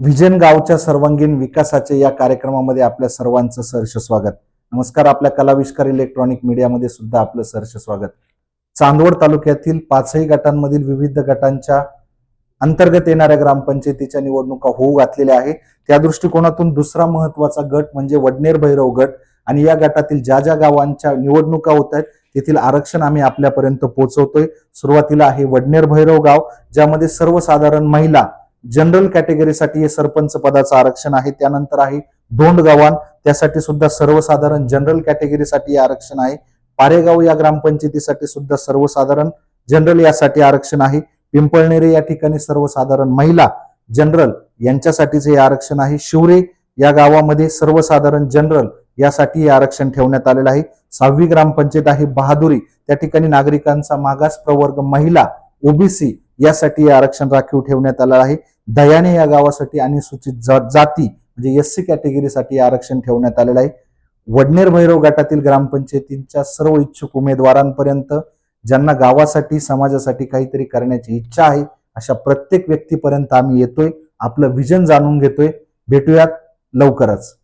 Vision गावच्या सर्वांगीण विकासाचे या कार्यक्रमामध्ये आपल्या सर्वांचं सहर्ष स्वागत. नमस्कार. आपल्या कलाविष्कार इलेक्ट्रॉनिक मीडियामध्ये सुद्धा आपलं सहर्ष स्वागत. चांदवड तालुक्यातील पाचही गटांमधील विविध गटांच्या अंतर्गत येणाऱ्या ग्रामपंचायतीच्या निवडणुका होऊ घातलेल्या आहे. त्या दृष्टिकोनातून दुसरा महत्वाचा गट म्हणजे वडनेर भैरव गट आणि या गटातील ज्या ज्या गावांच्या निवडणुका होत आहेत तेथील आरक्षण आम्ही आपल्यापर्यंत पोहोचवतोय. सुरुवातीला आहे वडनेर भैरव गाव, ज्यामध्ये सर्वसाधारण महिला जनरल कॅटेगरीसाठी हे सरपंच पदाचं आरक्षण आहे. त्यानंतर आहे धोंडगावान, त्यासाठी सुद्धा सर्वसाधारण जनरल कॅटेगरीसाठी आरक्षण आहे. पारेगाव या ग्रामपंचायतीसाठी सुद्धा सर्वसाधारण जनरल यासाठी आरक्षण आहे. पिंपळनेरे या ठिकाणी सर्वसाधारण महिला जनरल यांच्यासाठीच हे आरक्षण आहे. शिवरे या गावामध्ये सर्वसाधारण जनरल यासाठी हे आरक्षण ठेवण्यात आलेलं आहे. 6वी ग्रामपंचायत आहे बहादुरी, त्या ठिकाणी नागरिकांचा मागास प्रवर्ग महिला ओबीसी यासाठी हे आरक्षण राखीव ठेवण्यात आलं आहे. दयाने या गावासाठी अनुसूचित जाती म्हणजे एससी कॅटेगरीसाठी आरक्षण ठेवण्यात आलेलं आहे. वडनेर भैरव गटातील ग्रामपंचायतींच्या सर्व इच्छुक उमेदवारांपर्यंत ज्यांना गावासाठी समाजासाठी काहीतरी करण्याची इच्छा आहे अशा प्रत्येक व्यक्तीपर्यंत आम्ही येतोय, आपलं विजन जाणून घेतोय. भेटूयात लवकरच.